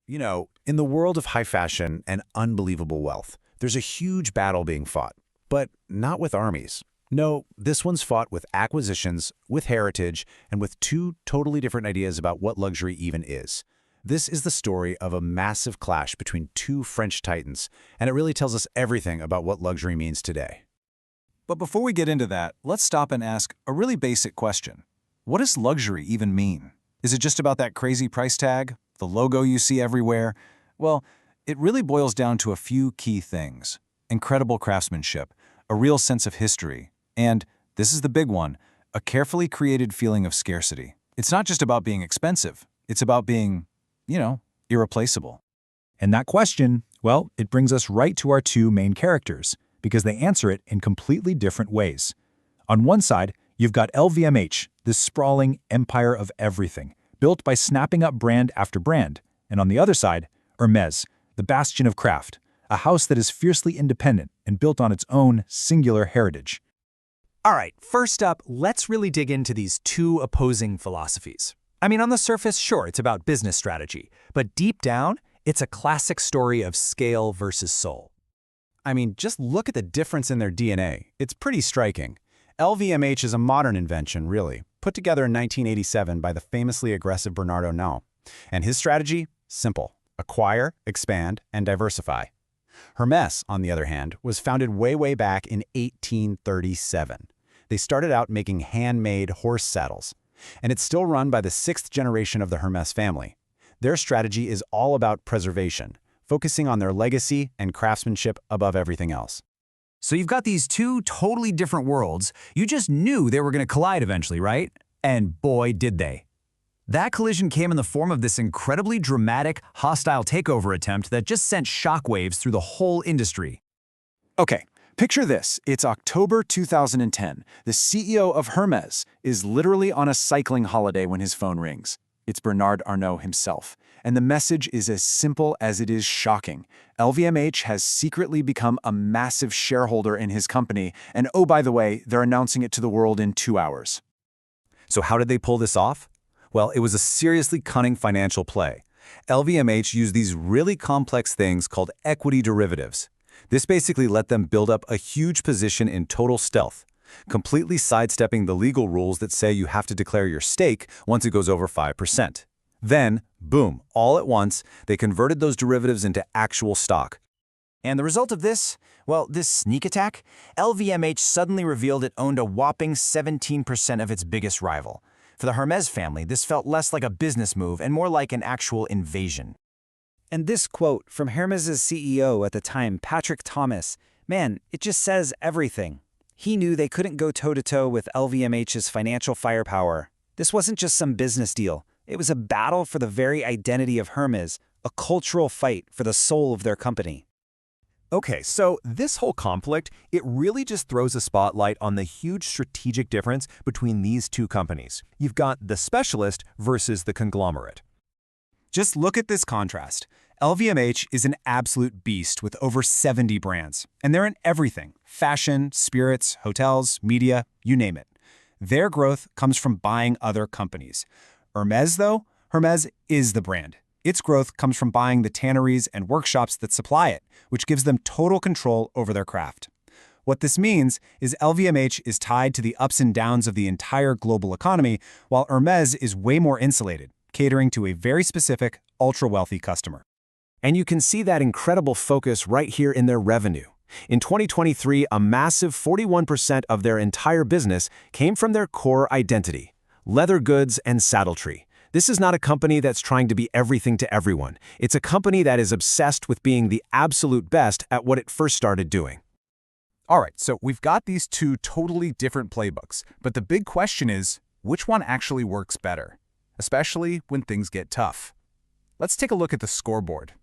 In the world of high fashion and unbelievable wealth, there's a huge battle being fought, but not with armies. No, this one's fought with acquisitions, with heritage, and with two totally different ideas about what luxury even is. This is the story of a massive clash between two French titans, and it really tells us everything about what luxury means today. But before we get into that, let's stop and ask a really basic question. What does luxury even mean? Is it just about that crazy price tag, the logo you see everywhere? Well, it really boils down to a few key things. Incredible craftsmanship, a real sense of history, and, this is the big one, a carefully created feeling of scarcity. It's not just about being expensive, it's about being, irreplaceable. And that question, well, it brings us right to our two main characters, because they answer it in completely different ways. On one side, you've got LVMH, this sprawling empire of everything, built by snapping up brand after brand. And on the other side, Hermes, the bastion of craft, a house that is fiercely independent and built on its own singular heritage. All right, first up, let's really dig into these two opposing philosophies. I mean, on the surface, sure, it's about business strategy, but deep down, it's a classic story of scale versus soul. I mean, just look at the difference in their DNA. It's pretty striking. LVMH is a modern invention, really, put together in 1987 by the famously aggressive Bernard Arnault. And his strategy? Simple. Acquire, expand, and diversify. Hermes, on the other hand, was founded way back in 1837. They started out making handmade horse saddles, and it's still run by the sixth generation of the Hermes family. Their strategy is all about preservation, focusing on their legacy and craftsmanship above everything else. So you've got these two totally different worlds. You just knew they were going to collide eventually, right? And boy, did they. That collision came in the form of this incredibly dramatic, hostile takeover attempt that just sent shockwaves through the whole industry. Okay, picture this. It's October 2010. The CEO of Hermes is literally on a cycling holiday when his phone rings. It's Bernard Arnault himself. And the message is as simple as it is shocking. LVMH has secretly become a massive shareholder in his company, and oh, by the way, they're announcing it to the world in 2 hours. So how did they pull this off? Well, it was a seriously cunning financial play. LVMH used these really complex things called equity derivatives. This basically let them build up a huge position in total stealth, completely sidestepping the legal rules that say you have to declare your stake once it goes over 5%. Then, boom, all at once, they converted those derivatives into actual stock. And the result of this? Well, this sneak attack? LVMH suddenly revealed it owned a whopping 17% of its biggest rival. For the Hermes family, this felt less like a business move and more like an actual invasion. And this quote from Hermes' CEO at the time, Patrick Thomas, man, it just says everything. He knew they couldn't go toe-to-toe with LVMH's financial firepower. This wasn't just some business deal. It was a battle for the very identity of Hermes, a cultural fight for the soul of their company. Okay, so this whole conflict, it really just throws a spotlight on the huge strategic difference between these two companies. You've got the specialist versus the conglomerate. Just look at this contrast. LVMH is an absolute beast with over 70 brands, and they're in everything: fashion, spirits, hotels, media, you name it. Their growth comes from buying other companies. Hermes, though, Hermes is the brand. Its growth comes from buying the tanneries and workshops that supply it, which gives them total control over their craft. What this means is LVMH is tied to the ups and downs of the entire global economy, while Hermes is way more insulated, catering to a very specific, ultra-wealthy customer. And you can see that incredible focus right here in their revenue. In 2023, a massive 41% of their entire business came from their core identity: leather goods and saddlery. This is not a company that's trying to be everything to everyone. It's a company that is obsessed with being the absolute best at what it first started doing. All right, so we've got these two totally different playbooks, but the big question is, which one actually works better? Especially when things get tough. Let's take a look at the scoreboard.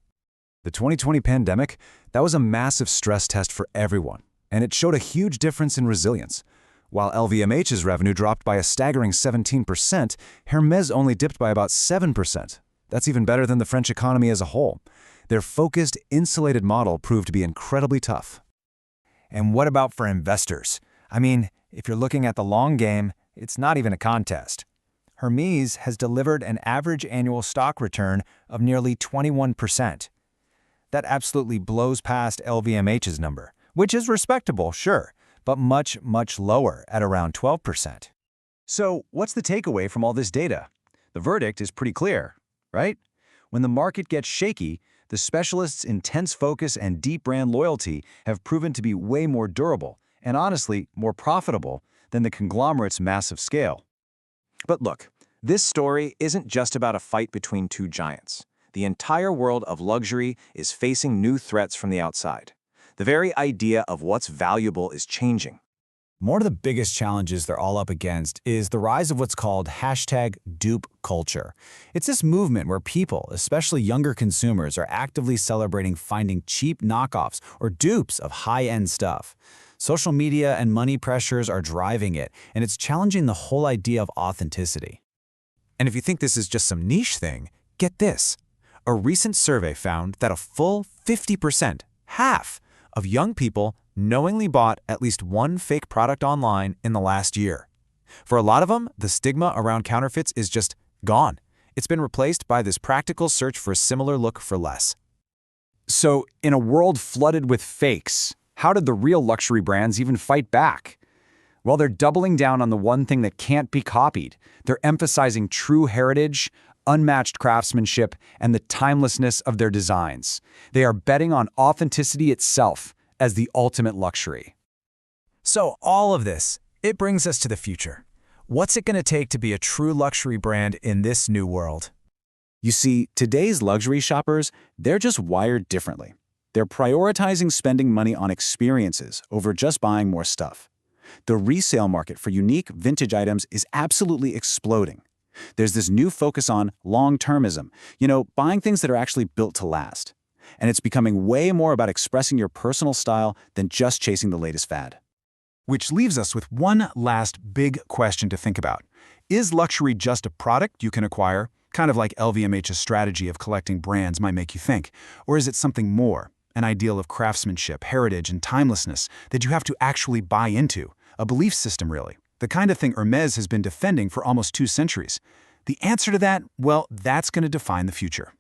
The 2020 pandemic, that was a massive stress test for everyone, and it showed a huge difference in resilience. While LVMH's revenue dropped by a staggering 17%, Hermes only dipped by about 7%. That's even better than the French economy as a whole. Their focused, insulated model proved to be incredibly tough. And what about for investors? I mean, if you're looking at the long game, it's not even a contest. Hermes has delivered an average annual stock return of nearly 21%. That absolutely blows past LVMH's number, which is respectable, sure, but much, much lower at around 12%. So, what's the takeaway from all this data? The verdict is pretty clear, right? When the market gets shaky, the specialists' intense focus and deep brand loyalty have proven to be way more durable and honestly more profitable than the conglomerate's massive scale. But look, this story isn't just about a fight between two giants. The entire world of luxury is facing new threats from the outside. The very idea of what's valuable is changing. One of the biggest challenges they're all up against is the rise of what's called #dupe culture. It's this movement where people, especially younger consumers, are actively celebrating finding cheap knockoffs or dupes of high-end stuff. Social media and money pressures are driving it, and it's challenging the whole idea of authenticity. And if you think this is just some niche thing, get this. A recent survey found that a full 50%, half, of young people knowingly bought at least one fake product online in the last year. For a lot of them, the stigma around counterfeits is just gone. It's been replaced by this practical search for a similar look for less. So, in a world flooded with fakes, how did the real luxury brands even fight back? Well, they're doubling down on the one thing that can't be copied. They're emphasizing true heritage, unmatched craftsmanship, and the timelessness of their designs. They are betting on authenticity itself as the ultimate luxury. So all of this, it brings us to the future. What's it going to take to be a true luxury brand in this new world? You see, today's luxury shoppers, they're just wired differently. They're prioritizing spending money on experiences over just buying more stuff. The resale market for unique vintage items is absolutely exploding. There's this new focus on long-termism, buying things that are actually built to last. And it's becoming way more about expressing your personal style than just chasing the latest fad. Which leaves us with one last big question to think about. Is luxury just a product you can acquire, kind of like LVMH's strategy of collecting brands might make you think? Or is it something more, an ideal of craftsmanship, heritage, and timelessness that you have to actually buy into? A belief system, really. The kind of thing Hermes has been defending for almost 2 centuries. The answer to that, well, that's going to define the future.